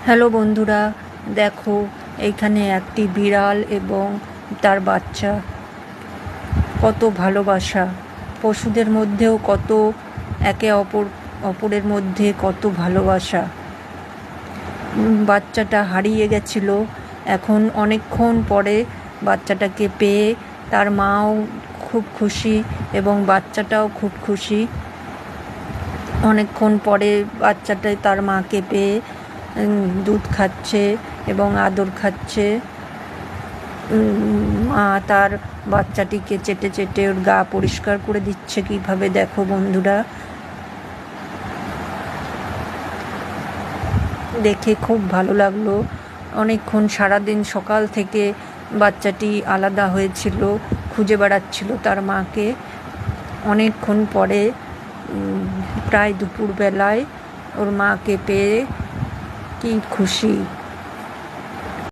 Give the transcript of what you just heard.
Hello বন্ধুরা, দেখো এইখানে একটি বিড়াল এবং তার বাচ্চা। কত ভালোবাসা! পশুদের মধ্যেও কত একে অপরের মধ্যে কত ভালোবাসা। বাচ্চাটা হারিয়ে গেছিল, এখন অনেকক্ষণ পরে বাচ্চাটাকে পেয়ে তার মাও খুব খুশি এবং বাচ্চাটাও খুব খুশি। অনেকক্ষণ পরে বাচ্চাটা তার মাকে পেয়ে দুধ খাচ্ছে এবং আদর খাচ্ছে। মা তার বাচ্চাটিকে চেটে চেটে ওর গা পরিষ্কার করে দিচ্ছে কীভাবে, দেখো বন্ধুরা। দেখে খুব ভালো লাগলো। অনেকক্ষণ সারাদিন সকাল থেকে বাচ্চাটি আলাদা হয়েছিল, খুঁজে বেড়াচ্ছিল তার মাকে। অনেকক্ষণ পরে প্রায় দুপুরবেলায় ওর মাকে পেয়ে কি খুশি।